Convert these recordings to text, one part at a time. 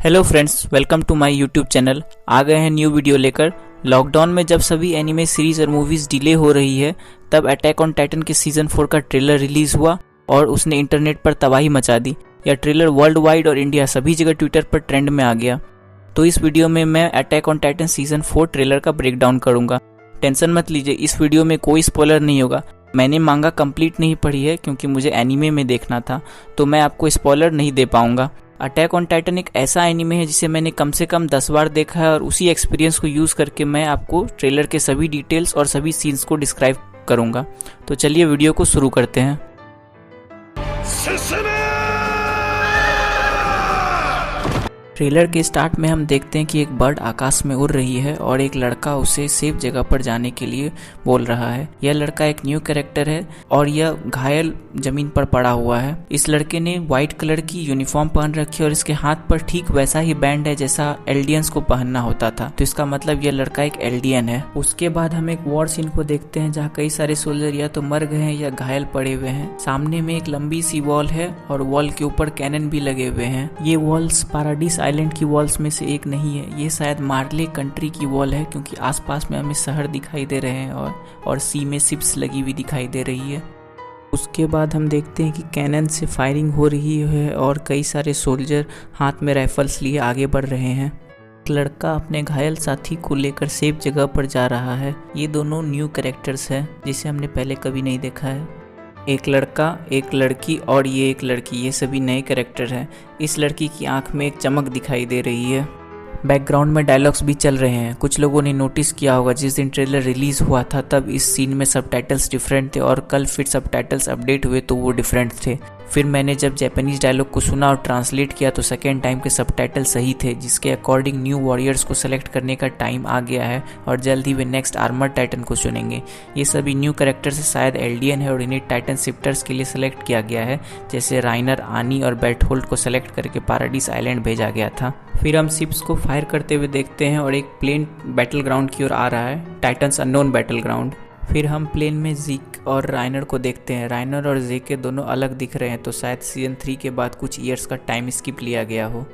Hello friends, welcome to my YouTube channel. आ गए हैं न्यू वीडियो लेकर। लॉकडाउन में जब सभी एनिमे सीरीज और मूवीज डिले हो रही है, तब अटैक ऑन टाइटन के सीजन 4 का ट्रेलर रिलीज हुआ और उसने इंटरनेट पर तबाही मचा दी। यह ट्रेलर वर्ल्ड वाइड और इंडिया सभी जगह ट्विटर पर ट्रेंड में आ गया। तो इस वीडियो में मैं attack on Titan season 4 trailer का ब्रेकडाउन करूंगा। टेंशन मत लीजिए, इस वीडियो में कोई स्पॉइलर नहीं होगा। मैंने मांगा कंप्लीट नहीं पढ़ी है क्योंकि मुझे एनिमे में देखना था, तो मैं आपको स्पॉइलर नहीं दे पाऊंगा। अटैक ऑन टाइटन एक ऐसा एनिमे है जिसे मैंने कम से कम 10 बार देखा है और उसी एक्सपीरियंस को यूज़ करके मैं आपको ट्रेलर के सभी डिटेल्स और सभी सीन्स को डिस्क्राइब करूंगा। तो चलिए वीडियो को शुरू करते हैं। ट्रेलर के स्टार्ट में हम देखते हैं कि एक बर्ड आकाश में उड़ रही है और एक लड़का उसे सेफ जगह पर जाने के लिए बोल रहा है। यह लड़का एक न्यू कैरेक्टर है और यह घायल जमीन पर पड़ा हुआ है। इस लड़के ने व्हाइट कलर की यूनिफॉर्म पहन रखी है और इसके हाथ पर ठीक वैसा ही बैंड है जैसा एल्डियंस को पहनना होता था, तो इसका मतलब यह लड़का एक एल्डियन है। उसके बाद हम एक वॉर सीन को देखते हैं जहाँ कई सारे सोल्जर या तो मर गए हैं या घायल पड़े हुए हैं। सामने में एक लंबी सी वॉल है और वॉल के ऊपर कैनन भी लगे हुए हैं। ये वॉल्स पैराडाइस आइलैंड की वॉल्स में से एक नहीं है, ये शायद मार्ले कंट्री की वॉल है क्योंकि आसपास में हमें शहर दिखाई दे रहे हैं और सी में शिप्स लगी हुई दिखाई दे रही है। उसके बाद हम देखते हैं कि कैनन से फायरिंग हो रही है और कई सारे सोल्जर हाथ में राइफल्स लिए आगे बढ़ रहे हैं। एक लड़का अपने घायल साथी को लेकर सेफ जगह पर जा रहा है। ये दोनों न्यू कैरेक्टर्स हैं जिसे हमने पहले कभी नहीं देखा है। एक लड़का, एक लड़की और ये एक लड़की, ये सभी नए कैरेक्टर हैं। इस लड़की की आंख में एक चमक दिखाई दे रही है। बैकग्राउंड में डायलॉग्स भी चल रहे हैं। कुछ लोगों ने नोटिस किया होगा जिस दिन ट्रेलर रिलीज हुआ था तब इस सीन में सबटाइटल्स डिफरेंट थे और कल फिर सबटाइटल्स अपडेट हुए तो वो डिफरेंट थे। फिर मैंने जब जापानीज डायलॉग को सुना और ट्रांसलेट किया तो सेकेंड टाइम के सबटाइटल सही थे, जिसके अकॉर्डिंग न्यू वॉरियर्स को सेलेक्ट करने का टाइम आ गया है और जल्द ही वे नेक्स्ट आर्मर टाइटन को चुनेंगे। ये सभी न्यू कैरेक्टर से शायद एल्डियन है और इन्हें टाइटन शिफ्टर्स के लिए सेलेक्ट किया गया है, जैसे राइनर, आनी और बेर्टहोल्ड को सेलेक्ट करके पैराडाइस आइलैंड भेजा गया था। फिर हम शिप्स को फायर करते हुए देखते हैं और एक प्लेन बैटल ग्राउंड की ओर आ रहा है, टाइटन्स अननोन बैटल ग्राउंड। फिर हम प्लेन में ज़ीक और राइनर को देखते हैं। राइनर और ज़ेक के दोनों अलग दिख रहे हैं, तो शायद सीजन 3 के बाद कुछ ईयर्स का टाइम स्किप लिया गया हो।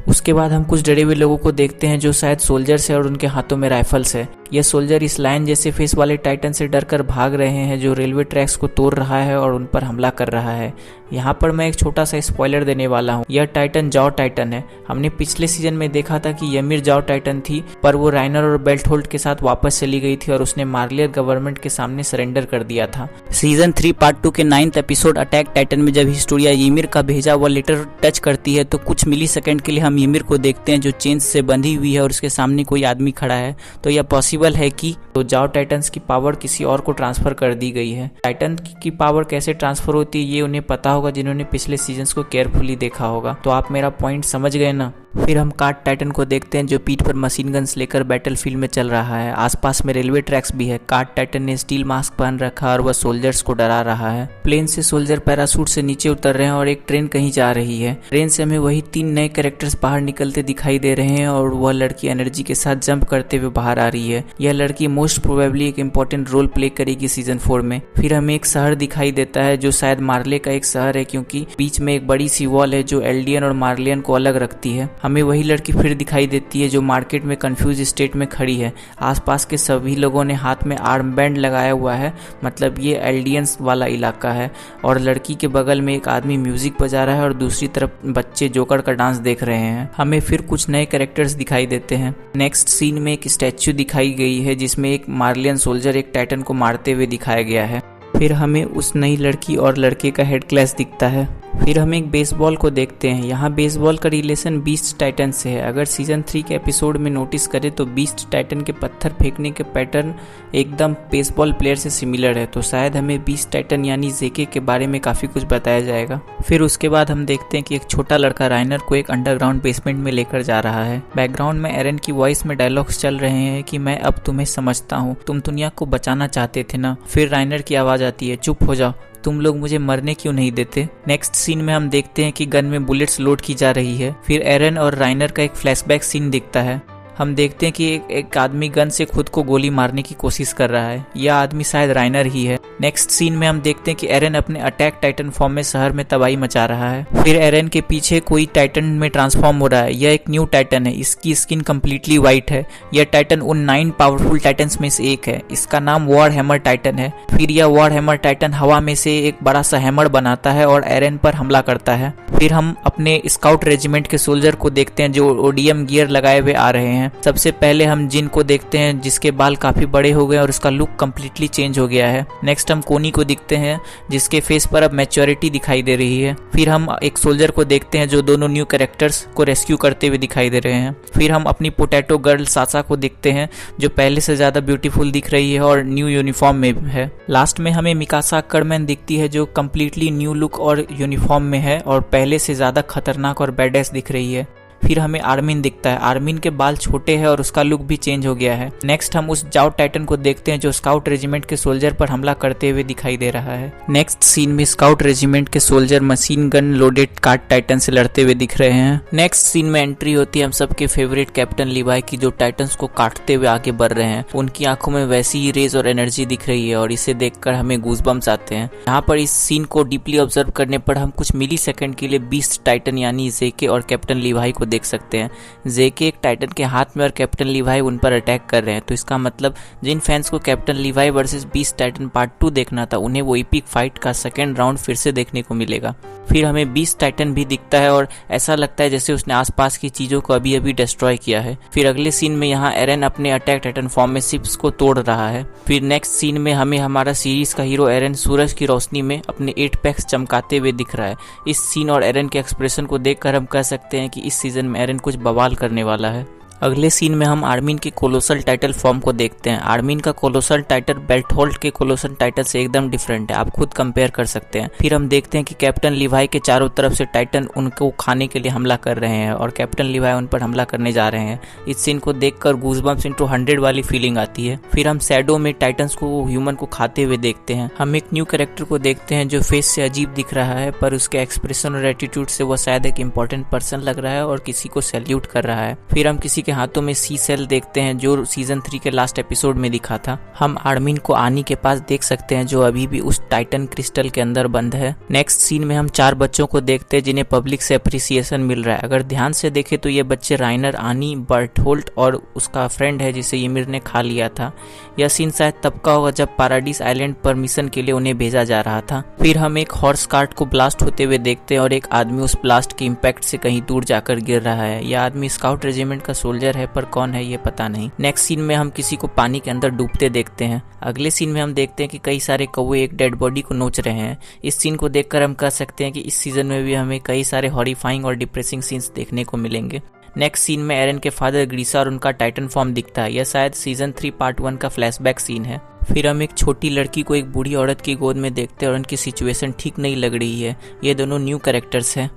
उसके बाद हम कुछ डरे हुए लोगों को देखते हैं जो शायद सोल्जर्स है और उनके हाथों में राइफल्स है। यह सोल्जर इस लायन जैसे फेस वाले टाइटन से डरकर भाग रहे हैं जो रेलवे ट्रैक्स को तोड़ रहा है और उन पर हमला कर रहा है। यहाँ पर मैं एक छोटा सा स्पॉइलर देने वाला हूँ। यह टाइटन जाओ टाइटन है। हमने पिछले सीजन में देखा था कि यमिर जाओ टाइटन थी, पर वो राइनर और बेर्टहोल्ड के साथ वापस चली गई थी और उसने मार्लियर गवर्नमेंट के सामने सरेंडर कर दिया था। सीजन 3 पार्ट 2 के 9th एपिसोड अटैक टाइटन में जब हिस्टोरिया ymir का भेजा हुआ लेटर टच करती है तो कुछ मिली सेकेंड के लिए हम ymir को देखते हैं जो चेन से बंधी हुई है और उसके सामने कोई आदमी खड़ा है। तो यह पॉसिबल है कि जाओ टाइटन्स की पावर किसी और को ट्रांसफर कर दी गई है। टाइटन की पावर कैसे ट्रांसफर होती है ये उन्हें पता होगा जिन्होंने पिछले सीजन्स को केयरफुली देखा होगा। तो आप मेरा पॉइंट समझ गए ना। फिर हम कार्ड टाइटन को देखते हैं जो पीठ पर मशीन गन्स लेकर बैटलफील्ड में चल रहा है। आसपास में रेलवे ट्रैक्स भी है। कार्ड टाइटन ने स्टील मास्क पहन रखा और वह सोल्जर्स को डरा रहा है। प्लेन से सोल्जर पैराशूट से नीचे उतर रहे हैं और एक ट्रेन कहीं जा रही है। ट्रेन से हमें वही 3 नए कैरेक्टर्स बाहर निकलते दिखाई दे रहे हैं और वह लड़की एनर्जी के साथ जंप करते हुए बाहर आ रही है। यह लड़की मोस्ट प्रोबेबली एक इंपॉर्टेंट रोल प्ले करेगी सीजन 4 में। फिर हमें एक शहर दिखाई देता है जो शायद मार्ले का एक शहर है क्योंकि बीच में एक बड़ी सी वॉल है जो एल्डियन और मार्लियन को अलग रखती है। हमें वही लड़की फिर दिखाई देती है जो मार्केट में कंफ्यूज स्टेट में खड़ी है। आसपास के सभी लोगों ने हाथ में आर्म बैंड लगाया हुआ है, मतलब ये एल्डियंस वाला इलाका है। और लड़की के बगल में एक आदमी म्यूजिक बजा रहा है और दूसरी तरफ बच्चे जोकर का डांस देख रहे हैं। हमें फिर कुछ नए कैरेक्टर्स दिखाई देते हैं। नेक्स्ट सीन में एक स्टैच्यू दिखाई गई है जिसमें एक मार्लियन सोल्जर एक टाइटन को मारते हुए दिखाया गया है। फिर हमें उस नई लड़की और लड़के का हेड क्लैश दिखता है। फिर हम एक बेसबॉल को देखते हैं। यहाँ बेसबॉल का रिलेशन बीस्ट टाइटन से है। अगर सीजन 3 के एपिसोड में नोटिस करें तो बीस्ट टाइटन के पत्थर फेंकने के पैटर्न एकदम बेसबॉल प्लेयर से सिमिलर है, तो शायद हमें बीस्ट टाइटन यानी जेके के बारे में काफ़ी कुछ बताया जाएगा। फिर उसके बाद हम देखते हैं कि एक छोटा लड़का राइनर को एक अंडरग्राउंड बेसमेंट में लेकर जा रहा है। बैकग्राउंड में एरन की वॉइस में डायलॉग्स चल रहे हैं कि मैं अब तुम्हें समझता हूँ, तुम दुनिया को बचाना चाहते थे ना। फिर राइनर की आवाज़ आती है, चुप हो जाओ, तुम लोग मुझे मरने क्यों नहीं देते। नेक्स्ट सीन में हम देखते हैं कि गन में बुलेट्स लोड की जा रही है। फिर एरन और राइनर का एक फ्लैशबैक सीन दिखता है। हम देखते हैं कि एक आदमी गन से खुद को गोली मारने की कोशिश कर रहा है। यह आदमी शायद राइनर ही है। नेक्स्ट सीन में हम देखते हैं कि एरन अपने अटैक टाइटन फॉर्म में शहर में तबाही मचा रहा है। फिर एरन के पीछे कोई टाइटन में ट्रांसफॉर्म हो रहा है। यह एक न्यू टाइटन है। इसकी स्किन कंप्लीटली व्हाइट है। यह टाइटन उन 9 पावरफुल टाइटन्स में से एक है। इसका नाम वॉर हैमर टाइटन है। फिर यह वॉर हैमर टाइटन हवा में से एक बड़ा सा हैमर बनाता है और एरन पर हमला करता है। फिर हम अपने स्काउट रेजिमेंट के सोल्जर को देखते हैं जो ओडीएम गियर लगाए हुए आ रहे हैं। सबसे पहले हम जिन को देखते हैं जिसके बाल काफी बड़े हो गए और उसका लुक कंप्लीटली चेंज हो गया है। नेक्स्ट हम कोनी को दिखते हैं जिसके फेस पर अब मैच्योरिटी दिखाई दे रही है। फिर हम एक सोल्जर को देखते हैं जो दोनों न्यू कैरेक्टर्स को रेस्क्यू करते हुए दिखाई दे रहे हैं। फिर हम अपनी पोटैटो गर्ल सासा को देखते हैं जो पहले से ज्यादा ब्यूटीफुल दिख रही है और न्यू यूनिफॉर्म में है। लास्ट में हमें मिकासा अक्करमैन दिखती है जो कंप्लीटली न्यू लुक और यूनिफॉर्म में है और पहले से ज्यादा खतरनाक और बैडेस दिख रही है। फिर हमें आर्मिन दिखता है। आर्मिन के बाल छोटे हैं और उसका लुक भी चेंज हो गया है। नेक्स्ट हम उस जाओ टाइटन को देखते हैं जो स्काउट रेजिमेंट के सोल्जर पर हमला करते हुए दिखाई दे रहा है। नेक्स्ट सीन में स्काउट रेजिमेंट के soldier machine gun loaded cart Titan से लड़ते हुए दिख रहे हैं। नेक्स्ट सीन में एंट्री होती है हम सबके फेवरेट कैप्टन लीवाई की जो टाइटन्स को काटते हुए आगे बढ़ रहे हैं। उनकी आंखों में वैसी ही रेज और एनर्जी दिख रही है और इसे देखकर हमें गूज़बम्स आते हैं। यहाँ पर इस सीन को डीपली ऑब्जर्व करने पर हम कुछ मिली सेकंड के लिए बीस्ट टाइटन यानी जेके और कैप्टन लीवाई को देख सकते हैं। जेके एक टाइटन के हाथ में और कैप्टन लीवाई उन पर अटैक कर रहे हैं। तो इसका मतलब जिन फैंस को captain लीवाई versus beast Titan part 2 देखना था उन्हें वो एपिक फाइट का सेकंड राउंड फिर से देखने को मिलेगा। फिर हमें बीस्ट टाइटन भी दिखता है और ऐसा लगता है जैसे उसने आसपास की चीजों को अभी अभी डिस्ट्रॉय किया है। फिर अगले सीन में यहाँ एरन अपने अटैक टाइटन फॉर्म में शिप्स को तोड़ रहा है। फिर नेक्स्ट सीन में हमें हमारा सीरीज का हीरो एरन सूरज की रोशनी में अपने 8 पैक्स चमकाते हुए दिख रहा है। इस सीन और एरन के एक्सप्रेशन को देखकर हम कह सकते हैं कि इस सीजन में एरन कुछ बवाल करने वाला है। अगले सीन में हम आर्मिन के कोलोसल टाइटल फॉर्म को देखते हैं। आर्मिन का कोलोसल टाइटल बेल्टहोल्ट के कोलोसल टाइटल से एकदम डिफरेंट है। आप खुद कंपेयर कर सकते हैं। फिर हम देखते हैं कि कैप्टन लीवाई के चारों तरफ से टाइटन उनको खाने के लिए हमला कर रहे हैं और कैप्टन लीवाई उन पर हमला करने जा रहे हैं। इस सीन को देखकर गूज़बम्स इनटू 100 वाली फीलिंग आती है। फिर हम शैडो में टाइटन्स को ह्यूमन को खाते हुए देखते हैं। हम एक न्यू कैरेक्टर को देखते हैं जो फेस से अजीब दिख रहा है पर उसके एक्सप्रेशन और एटीट्यूड से वो शायद एक इंपॉर्टेंट पर्सन लग रहा है और किसी को सैल्यूट कर रहा है। फिर हम किसी के हाथों में सी सेल देखते हैं जो सीजन 3 के लास्ट एपिसोड में दिखा था। हम आर्मिन को आनी के पास देख सकते हैं जो अभी भी उस टाइटन क्रिस्टल के अंदर बंद है। नेक्स्ट सीन में हम 4 बच्चों को देखते हैं जिन्हें पब्लिक से अप्रिसिएशन मिल रहा है। अगर ध्यान से देखें तो ये बच्चे राइनर, आनी, बर्टहोल्ट और उसका फ्रेंड है जिसे यमिर ने खा लिया था। यह सीन शायद तब का होगा जब पैराडाइज आइलैंड पर मिशन के लिए उन्हें भेजा जा रहा था। फिर हम एक हॉर्स कार्ट को ब्लास्ट होते हुए देखते हैं और एक आदमी उस ब्लास्ट के इम्पैक्ट से कहीं दूर जाकर गिर रहा है। यह आदमी स्काउट रेजिमेंट का सोल्जर है पर कौन है ये पता नहीं। नेक्स्ट सीन में हम किसी को पानी के अंदर डूबते देखते हैं। अगले सीन में हम देखते हैं कि कई सारे कौवे एक डेड बॉडी को नोच रहे हैं। इस सीन को देखकर हम कह सकते हैं कि इस सीजन में भी हमें कई सारे हॉरिफाइंग और डिप्रेसिंग सीन्स देखने को मिलेंगे। नेक्स्ट सीन में एरन के फादर ग्रीसा और उनका टाइटन फॉर्म दिखता है। यह शायद सीजन 3 पार्ट 1 का फ्लैशबैक सीन है। फिर हम एक छोटी लड़की को एक बूढ़ी औरत की गोद में देखते हैं और उनकी सिचुएशन ठीक नहीं लग रही है। ये दोनों न्यू कैरेक्टर्स हैं।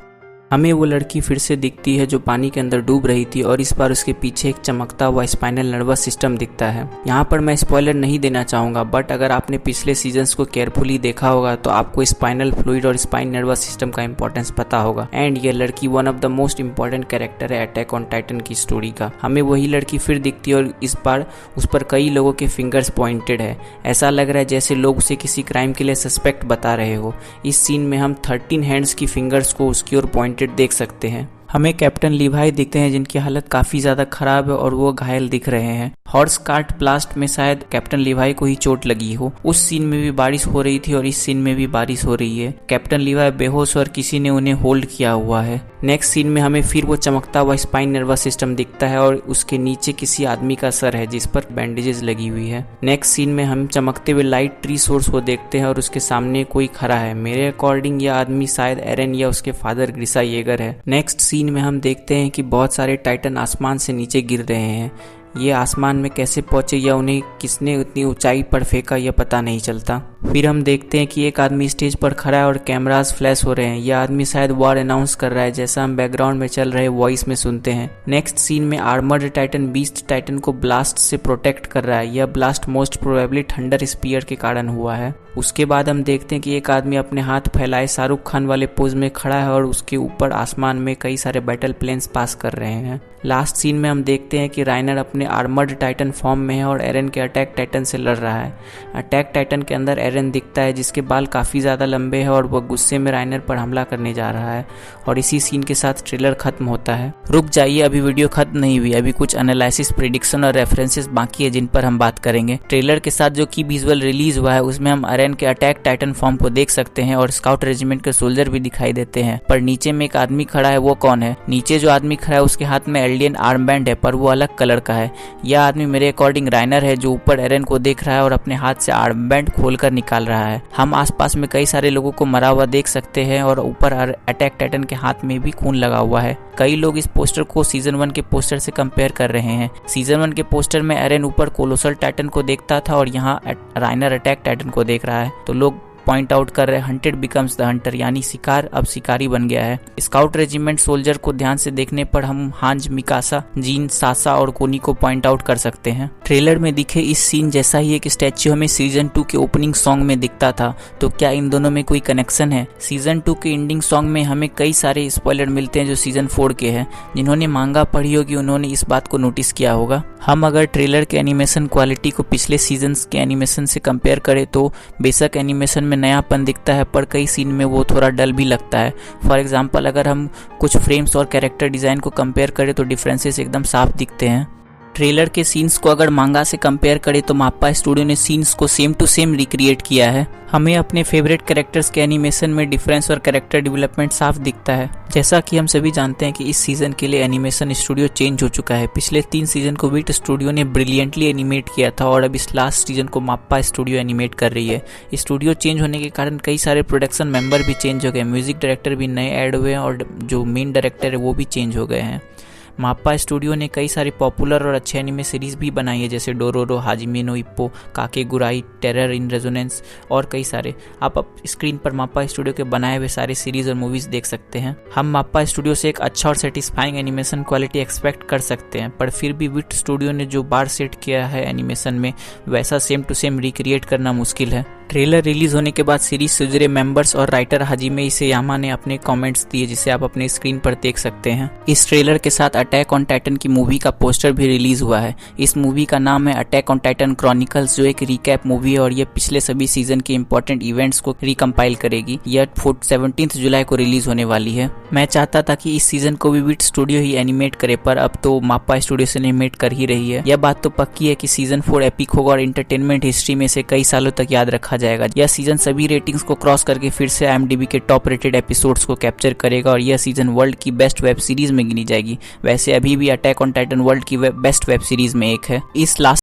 हमें वो लड़की फिर से दिखती है जो पानी के अंदर डूब रही थी और इस बार उसके पीछे एक चमकता हुआ स्पाइनल नर्वस सिस्टम दिखता है। यहाँ पर मैं स्पॉइलर नहीं देना चाहूँगा बट अगर आपने पिछले सीजन्स को केयरफुली देखा होगा तो आपको स्पाइनल फ्लूइड और स्पाइन नर्वस सिस्टम का इंपॉर्टेंस पता होगा। एंड ये लड़की one of the most important character है अटैक ऑन टाइटन की स्टोरी का। हमें वही लड़की फिर दिखती है और इस बार उस पर कई लोगों के फिंगर्स पॉइंटेड है। ऐसा लग रहा है जैसे लोग उसे किसी क्राइम के लिए सस्पेक्ट बता रहे हो। इस सीन में हम 13 हैंड्स की फिंगर्स को उसकी ओर पॉइंटेड देख सकते हैं। हमें कैप्टन लीवाई दिखते हैं जिनकी हालत काफी ज्यादा खराब है और वो घायल दिख रहे हैं। हॉर्स कार्ट ब्लास्ट में शायद कैप्टन लीवाई को ही चोट लगी हो। उस सीन में भी बारिश हो रही थी और इस सीन में भी बारिश हो रही है। कैप्टन लीवाई बेहोश और किसी ने उन्हें होल्ड किया हुआ है। नेक्स्ट सीन में हमें फिर वो चमकता हुआ स्पाइन नर्वस सिस्टम दिखता है और उसके नीचे किसी आदमी का सर है जिस पर बैंडेजेस लगी हुई है। नेक्स्ट सीन में हम चमकते हुए लाइट ट्री सोर्स को देखते हैं और उसके सामने कोई खड़ा है। मेरे अकॉर्डिंग यह आदमी शायद एरन या उसके फादर ग्रीसा येगर है। नेक्स्ट सीन में हम देखते हैं कि बहुत सारे टाइटन आसमान से नीचे गिर रहे हैं। ये आसमान में कैसे पहुंचे या उन्हें किसने उतनी ऊंचाई पर फेंका यह पता नहीं चलता। फिर हम देखते हैं कि एक आदमी स्टेज पर खड़ा है और कैमरास फ्लैश हो रहे हैं। यह आदमी शायद वॉर अनाउंस कर रहा है, जैसा हम बैकग्राउंड में चल रहे वॉइस में सुनते हैं। नेक्स्ट सीन में आर्मर्ड टाइटन बीस्ट टाइटन को ब्लास्ट से प्रोटेक्ट कर रहा है। यह blast most probably thunder spear के कारण हुआ है। उसके बाद हम देखते हैं कि एक आदमी अपने हाथ फैलाए शाहरुख खान वाले पोज में खड़ा है और उसके ऊपर आसमान में कई सारे बैटल प्लेन्स पास कर रहे हैं। लास्ट सीन में हम देखते हैं कि राइनर अपने आर्मर्ड टाइटन फॉर्म में है और एरन के अटैक टाइटन से लड़ रहा है। अटैक टाइटन के अंदर एरन दिखता है, जिसके बाल काफ़ी ज़्यादा लंबे हैं और वह गुस्से में राइनर पर हमला करने जा रहा है। और इसी सीन के साथ ट्रेलर खत्म होता है। रुक जाइए, अभी वीडियो खत्म नहीं हुई, अभी कुछ एनालिसिस, प्रेडिक्शन और रेफरेंसेस बाकी है जिन पर हम बात करेंगे। ट्रेलर के साथ जो की विजुअल रिलीज हुआ है उसमें हम एरन के अटैक टाइटन फॉर्म को देख सकते हैं और स्काउट रेजिमेंट के सोल्जर भी दिखाई देते हैं। पर नीचे में एक आदमी खड़ा है, वो कौन है? नीचे जो आदमी खड़ा है उसके हाथ में एल्डियन आर्म बैंड है, पर वो अलग कलर का है। यह आदमी मेरे अकॉर्डिंग राइनर है, जो ऊपर एरन को देख रहा है और अपने हाथ से आर्म बैंड खोलकर निकाल रहा है। हम आसपास में कई सारे लोगों को मरा हुआ देख सकते हैं और ऊपर अटैक टाइटन के हाथ में भी खून लगा हुआ है। कई लोग इस पोस्टर को सीजन 1 के पोस्टर से कंपेयर कर रहे हैं। सीजन 1 के पोस्टर में एरन ऊपर कोलोसल टाइटन को देखता था और यहाँ राइनर अटैक टाइटन को देख रहा है। तो लोग पॉइंट आउट कर रहे हैं हंटेड बिकम्स द हंटर, यानी शिकार अब शिकारी बन गया है। स्काउट रेजिमेंट सोल्जर को ध्यान से देखने पर हम हांज, मिकासा, जीन, सासा और कोनी को पॉइंट आउट कर सकते हैं। ट्रेलर में दिखे इस सीन जैसा ही एक स्टैच्यू हमें सीजन 2 के ओपनिंग सॉन्ग में दिखता था। तो क्या इन दोनों में कोई कनेक्शन है? सीजन 2 के एंडिंग सॉन्ग में हमें कई सारे स्पॉइलर मिलते हैं जो सीजन 4 के हैं। जिन्होंने मांगा पढ़ी होगी उन्होंने इस बात को नोटिस किया होगा। हम अगर ट्रेलर के एनिमेशन क्वालिटी को पिछले सीजन के एनिमेशन से कंपेयर करें तो बेशक एनिमेशन में नयापन दिखता है, पर कई सीन में वो थोड़ा डल भी लगता है। फॉर एग्जाम्पल, अगर हम कुछ फ्रेम्स और कैरेक्टर डिज़ाइन को कंपेयर करें तो डिफरेंसेस एकदम साफ दिखते हैं। ट्रेलर के सीन्स को अगर मांगा से कंपेयर करें तो माप्पा स्टूडियो ने सीन्स को सेम टू सेम रिक्रिएट किया है। हमें अपने फेवरेट कैरेक्टर्स के एनिमेशन में डिफरेंस और कैरेक्टर डेवलपमेंट साफ दिखता है। जैसा कि हम सभी जानते हैं कि इस सीजन के लिए एनिमेशन स्टूडियो चेंज हो चुका है। पिछले 3 सीजन को विट स्टूडियो ने ब्रिलियंटली एनिमेट किया था और अब इस लास्ट सीजन को माप्पा स्टूडियो एनिमेट कर रही है। स्टूडियो चेंज होने के कारण कई सारे प्रोडक्शन मेंबर भी चेंज हो गए, म्यूजिक डायरेक्टर भी नए ऐड हुए हैं और जो मेन डायरेक्टर है वो भी चेंज हो गए हैं। माप्पा स्टूडियो ने कई सारी पॉपुलर और अच्छे एनिमे सीरीज भी बनाई है, जैसे Dororo, Hajime no Ippo, Kakegurui, Terror in Resonance और कई सारे। आप स्क्रीन पर माप्पा स्टूडियो के बनाए हुए सारे सीरीज और मूवीज देख सकते हैं। हम माप्पा स्टूडियो से एक अच्छा और सेटिस्फाइंग एनिमेशन क्वालिटी एक्सपेक्ट कर सकते हैं, पर फिर भी विट स्टूडियो ने जो बार सेट किया है एनिमेशन में वैसा सेम टू सेम रिक्रिएट करना मुश्किल है। ट्रेलर रिलीज होने के बाद सीरीज से जुड़े मेंबर्स और राइटर हाजिमे इसेयामा ने अपने कमेंट्स दिए, जिसे आप अपने स्क्रीन पर देख सकते हैं। इस ट्रेलर के साथ अटैक ऑन टाइटन की मूवी का पोस्टर भी रिलीज हुआ है। इस मूवी का नाम है अटैक ऑन टाइटन क्रॉनिकल्स, जो एक रिकैप मूवी है और यह पिछले सभी सीजन के इंपॉर्टेंट इवेंट्स को रिकम्पाइल करेगी। यह 17 जुलाई को रिलीज होने वाली है। मैं चाहता था कि इस सीजन को भी विट स्टूडियो ही एनिमेट करे, पर अब तो माप्पा स्टूडियो से एनिमेट कर ही रही है। यह बात तो पक्की है कि सीजन 4 एपिक होगा और एंटरटेनमेंट हिस्ट्री में से कई सालों तक याद रखा जाएगा। यह सीजन सभी रेटिंग्स को क्रॉस करके फिर से IMDb के टॉप रेटेड एपिसोड्स को कैप्चर करेगा और यह सीजन वर्ल्ड की बेस्ट वेब सीरीज में गिनी जाएगी। वैसे अभी भी अटैक ऑन टाइटन वर्ल्ड की बेस्ट वेब सीरीज में एक है। इस लास्ट